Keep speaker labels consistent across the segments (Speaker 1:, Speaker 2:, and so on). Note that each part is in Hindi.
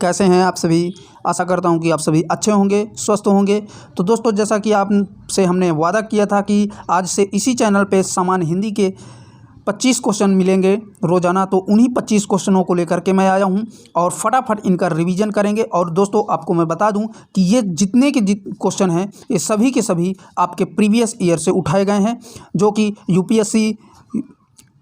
Speaker 1: कैसे हैं आप सभी। आशा करता हूं कि आप सभी अच्छे होंगे, स्वस्थ होंगे। तो दोस्तों, जैसा कि आपसे हमने वादा किया था कि आज से इसी चैनल पे सामान्य हिंदी के 25 क्वेश्चन मिलेंगे रोज़ाना, तो उन्हीं 25 क्वेश्चनों को लेकर के मैं आया हूं और फटाफट इनका रिवीजन करेंगे। और दोस्तों, आपको मैं बता दूं कि ये जितने के क्वेश्चन हैं ये सभी के सभी आपके प्रीवियस ईयर से उठाए गए हैं, जो कि यूपीएससी,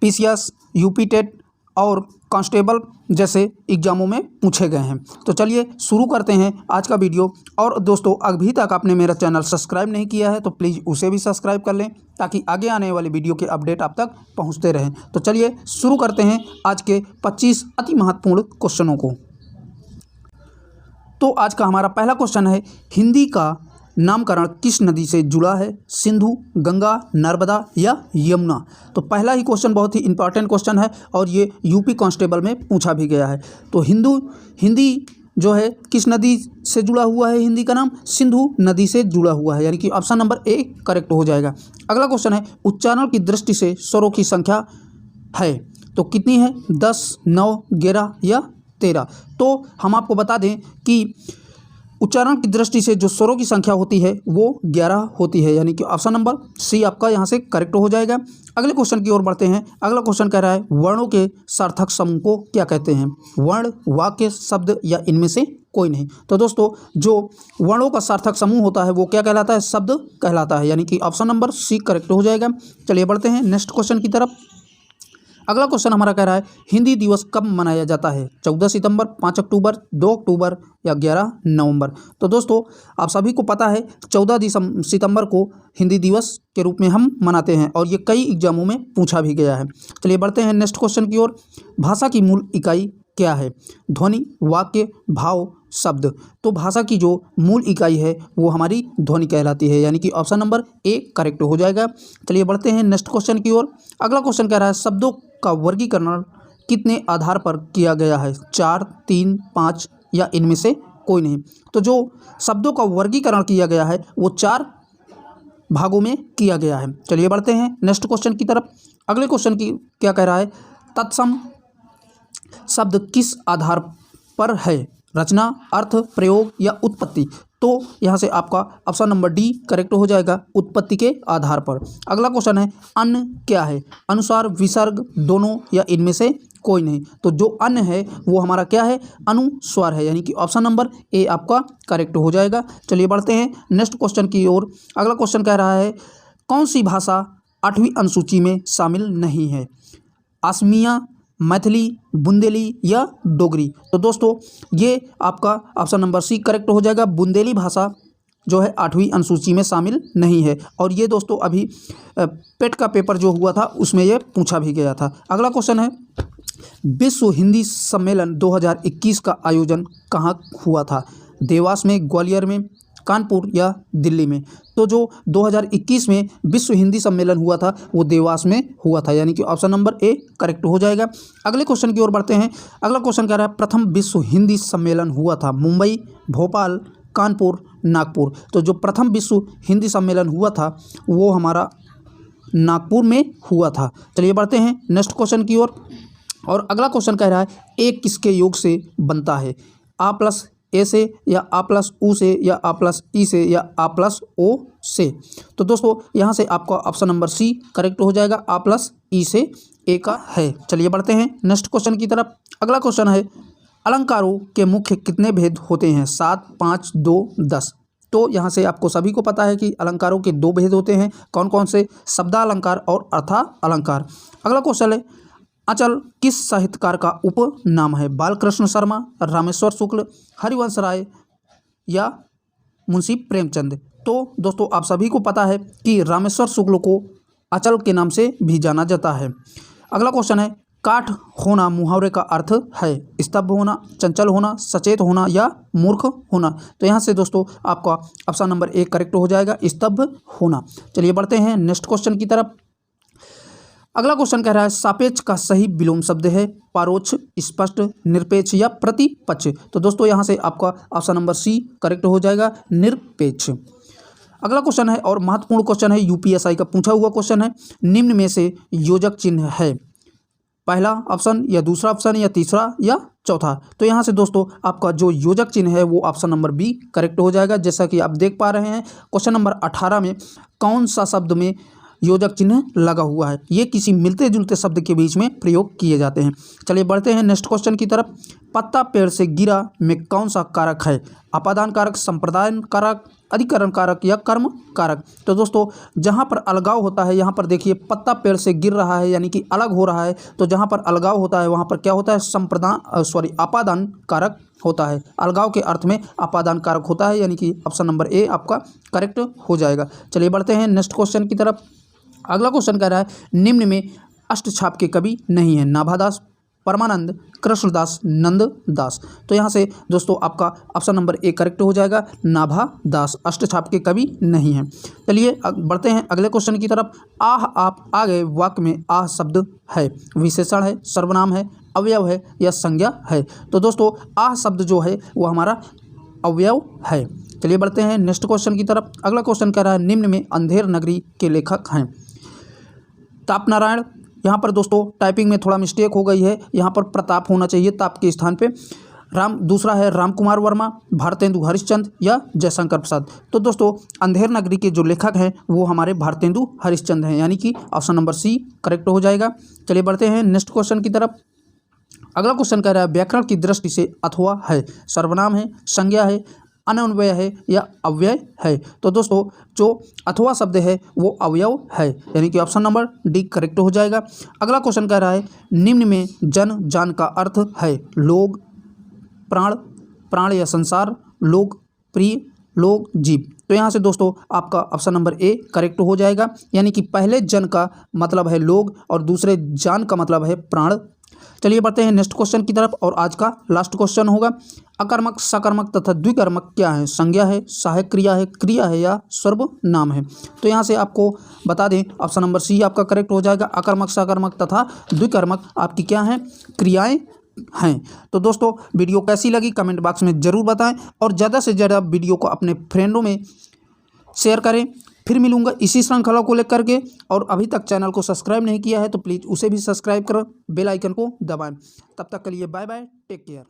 Speaker 1: पीसीएस, यूपी टेट और कांस्टेबल जैसे एग्जामों में पूछे गए हैं। तो चलिए शुरू करते हैं आज का वीडियो। और दोस्तों, अभी तक आपने मेरा चैनल सब्सक्राइब नहीं किया है तो प्लीज़ उसे भी सब्सक्राइब कर लें, ताकि आगे आने वाली वीडियो के अपडेट आप तक पहुंचते रहें। तो चलिए शुरू करते हैं आज के 25 अति महत्वपूर्ण क्वेश्चनों को। तो आज का हमारा पहला क्वेश्चन है, हिंदी का नामकरण किस नदी से जुड़ा है? सिंधु, गंगा, नर्मदा या यमुना? तो पहला ही क्वेश्चन बहुत ही इंपॉर्टेंट क्वेश्चन है और ये यूपी कांस्टेबल में पूछा भी गया है। तो हिंदी जो है किस नदी से जुड़ा हुआ है? हिंदी का नाम सिंधु नदी से जुड़ा हुआ है, यानी कि ऑप्शन नंबर ए करेक्ट हो जाएगा। अगला क्वेश्चन है, उच्चारण की दृष्टि से स्वरों की संख्या है तो कितनी है? 10, 9, 11 या 13? तो हम आपको बता दें कि उच्चारण की दृष्टि से जो स्वरों की संख्या होती है वो 11 होती है, यानी कि ऑप्शन नंबर सी आपका यहाँ से करेक्ट हो जाएगा। अगले क्वेश्चन की ओर बढ़ते हैं। अगला क्वेश्चन कह रहा है, वर्णों के सार्थक समूह को क्या कहते हैं? वर्ण, वाक्य, शब्द या इनमें से कोई नहीं? तो दोस्तों, जो वर्णों का सार्थक समूह होता है वो क्या कहलाता है? शब्द कहलाता है, यानी कि ऑप्शन नंबर सी करेक्ट हो जाएगा। चलिए बढ़ते हैं नेक्स्ट क्वेश्चन की तरफ। अगला क्वेश्चन हमारा कह रहा है, हिंदी दिवस कब मनाया जाता है? 14 सितंबर, 5 अक्टूबर, 2 अक्टूबर या 11 नवंबर? तो दोस्तों, आप सभी को पता है 14 सितंबर को हिंदी दिवस के रूप में हम मनाते हैं और ये कई एग्जामों में पूछा भी गया है। चलिए बढ़ते हैं नेक्स्ट क्वेश्चन की ओर। भाषा की मूल इकाई क्या है? ध्वनि, वाक्य, भाव, शब्द? तो भाषा की जो मूल इकाई है वो हमारी ध्वनि कहलाती है, यानी कि ऑप्शन नंबर ए करेक्ट हो जाएगा। चलिए बढ़ते हैं नेक्स्ट क्वेश्चन की ओर। अगला क्वेश्चन कह रहा है, शब्दों का वर्गीकरण कितने आधार पर किया गया है? 4, 3, 5 या इनमें से कोई नहीं? तो जो शब्दों का वर्गीकरण किया गया है वो 4 भागों में किया गया है। चलिए बढ़ते हैं नेक्स्ट क्वेश्चन की तरफ। अगले क्वेश्चन की क्या कह रहा है, तत्सम शब्द किस आधार पर है? रचना, अर्थ, प्रयोग या उत्पत्ति? तो यहाँ से आपका ऑप्शन नंबर डी करेक्ट हो जाएगा, उत्पत्ति के आधार पर। अगला क्वेश्चन है, अन्न क्या है? अनुस्वार, विसर्ग, दोनों या इनमें से कोई नहीं? तो जो अन्न है वो हमारा क्या है? अनुस्वार है, यानी कि ऑप्शन नंबर ए आपका करेक्ट हो जाएगा। चलिए बढ़ते हैं नेक्स्ट क्वेश्चन की ओर। अगला क्वेश्चन कह रहा है, कौन सी भाषा 8वीं अनुसूची में शामिल नहीं है? असमिया, मैथिली, बुंदेली या डोगरी? तो दोस्तों, ये आपका ऑप्शन नंबर सी करेक्ट हो जाएगा। बुंदेली भाषा जो है 8वीं अनुसूची में शामिल नहीं है और ये दोस्तों अभी पेट का पेपर जो हुआ था उसमें ये पूछा भी गया था। अगला क्वेश्चन है, विश्व हिंदी सम्मेलन 2021 का आयोजन कहाँ हुआ था? देवास में, ग्वालियर में, कानपुर या दिल्ली में? तो जो 2021 में विश्व हिंदी सम्मेलन हुआ था वो देवास में हुआ था, यानी कि ऑप्शन नंबर ए करेक्ट हो जाएगा। अगले क्वेश्चन की ओर बढ़ते हैं। अगला क्वेश्चन कह रहा है, प्रथम विश्व हिंदी सम्मेलन हुआ था मुंबई, भोपाल, कानपुर, नागपुर? तो जो प्रथम विश्व हिंदी सम्मेलन हुआ था वो हमारा नागपुर में हुआ था। चलिए बढ़ते हैं नेक्स्ट क्वेश्चन की ओर। और अगला क्वेश्चन कह रहा है, एक किसके योग से बनता है? आ प्लस ए से या आ प्लस ऊ से या आ प्लस ई से या आ प्लस ओ से? तो दोस्तों, यहाँ से आपका ऑप्शन नंबर सी करेक्ट हो जाएगा, आ प्लस ई से ए का है। चलिए बढ़ते हैं नेक्स्ट क्वेश्चन की तरफ। अगला क्वेश्चन है, अलंकारों के मुख्य कितने भेद होते हैं? 7, 5, 2, 10? तो यहाँ से आपको सभी को पता है कि अलंकारों के 2 भेद होते हैं। कौन कौन से? शब्दालंकार और अर्थालंकार। अगला क्वेश्चन है, अचल किस साहित्यकार का उपनाम है? बालकृष्ण शर्मा, रामेश्वर शुक्ल, हरिवंश राय या मुंशी प्रेमचंद? तो दोस्तों, आप सभी को पता है कि रामेश्वर शुक्ल को अचल के नाम से भी जाना जाता है। अगला क्वेश्चन है, काठ होना मुहावरे का अर्थ है? स्तब्ध होना, चंचल होना, सचेत होना या मूर्ख होना? तो यहाँ से दोस्तों आपका ऑप्शन नंबर ए करेक्ट हो जाएगा, स्तब्ध होना। चलिए बढ़ते हैं नेक्स्ट क्वेश्चन की तरफ। अगला क्वेश्चन कह रहा है, सापेक्ष का सही विलोम शब्द है? परोक्ष, स्पष्ट, निरपेक्ष या प्रतिपक्ष? तो दोस्तों, यहाँ से आपका ऑप्शन नंबर सी करेक्ट हो जाएगा, निरपेक्ष। अगला क्वेश्चन है और महत्वपूर्ण क्वेश्चन है, यूपीएससी का पूछा हुआ क्वेश्चन है, निम्न में से योजक चिन्ह है? पहला ऑप्शन या दूसरा ऑप्शन या तीसरा या चौथा। तो यहाँ से दोस्तों आपका जो योजक चिन्ह है वो ऑप्शन नंबर बी करेक्ट हो जाएगा। जैसा कि आप देख पा रहे हैं क्वेश्चन नंबर 18 में कौन सा शब्द में योजक चिन्ह लगा हुआ है, ये किसी मिलते जुलते शब्द के बीच में प्रयोग किए जाते हैं। चलिए बढ़ते हैं नेक्स्ट क्वेश्चन की तरफ। पत्ता पेड़ से गिरा में कौन सा कारक है? अपादान कारक, संप्रदान कारक, अधिकरण कारक या कर्म कारक। तो दोस्तों जहाँ पर अलगाव होता है, यहाँ पर देखिए पत्ता पेड़ से गिर रहा है यानी कि अलग हो रहा है, तो जहाँ पर अलगाव होता है वहाँ पर क्या होता है? अपादान कारक होता है। अलगाव के अर्थ में अपादान कारक होता है, यानी कि ऑप्शन नंबर ए आपका करेक्ट हो जाएगा। चलिए बढ़ते हैं नेक्स्ट क्वेश्चन की तरफ। अगला क्वेश्चन कह रहा है निम्न में अष्टछाप के कवि नहीं है? नाभादास, परमानंद, कृष्णदास, नंददास। तो यहाँ से दोस्तों आपका ऑप्शन नंबर ए करेक्ट हो जाएगा। नाभादास अष्टछाप के कवि नहीं है। चलिए बढ़ते हैं अगले क्वेश्चन की तरफ। आह आप आ गए वाक्य में आह शब्द है, विशेषण है, सर्वनाम है, अवयव है या संज्ञा है? तो दोस्तों आह शब्द जो है वो हमारा अवयव है। चलिए बढ़ते हैं नेक्स्ट क्वेश्चन की तरफ। अगला क्वेश्चन कह रहा है निम्न में अंधेर नगरी के लेखक हैं? ताप नारायण। यहाँ पर दोस्तों टाइपिंग में थोड़ा मिस्टेक हो गई है, यहाँ पर प्रताप होना चाहिए ताप के स्थान पे। दूसरा है राम कुमार वर्मा, भारतेंदु हरिश्चंद्र या जयशंकर प्रसाद। तो दोस्तों अंधेर नगरी के जो लेखक हैं वो हमारे भारतेंदु हरिश्चंद्र हैं, यानी कि ऑप्शन नंबर सी करेक्ट हो जाएगा। चलिए बढ़ते हैं नेक्स्ट क्वेश्चन की तरफ। अगला क्वेश्चन कह रहा है व्याकरण की दृष्टि से अथवा है, सर्वनाम है, संज्ञा है, अनन्वय है या अव्यय है? तो दोस्तों जो अथवा शब्द है वो अवयव है, यानी कि ऑप्शन नंबर डी करेक्ट हो जाएगा। अगला क्वेश्चन कह रहा है निम्न में जन जान का अर्थ है? लोग, प्राण, प्राण या संसार, लोग प्रिय, लोग जीव। तो यहाँ से दोस्तों आपका ऑप्शन नंबर ए करेक्ट हो जाएगा, यानी कि पहले जन का मतलब है लोग और दूसरे जान का मतलब है प्राण। चलिए बढ़ते हैं नेक्स्ट क्वेश्चन की तरफ और आज का लास्ट क्वेश्चन होगा अकर्मक, सकर्मक तथा द्विकर्मक क्या है? संज्ञा है, सहायक क्रिया है या सर्वनाम है? तो यहाँ से आपको बता दें ऑप्शन नंबर सी आपका करेक्ट हो जाएगा। अकर्मक, सकर्मक तथा द्विकर्मक आपकी क्या हैं? क्रियाएं हैं। तो दोस्तों वीडियो कैसी लगी कमेंट बॉक्स में ज़रूर बताएं और ज़्यादा से ज़्यादा वीडियो को अपने फ्रेंडों में शेयर करें। फिर मिलूंगा इसी श्रृंखला को लेकर के, और अभी तक चैनल को सब्सक्राइब नहीं किया है तो प्लीज़ उसे भी सब्सक्राइब करो, बेल आइकन को दबाएं। तब तक के लिए बाय बाय, टेक केयर।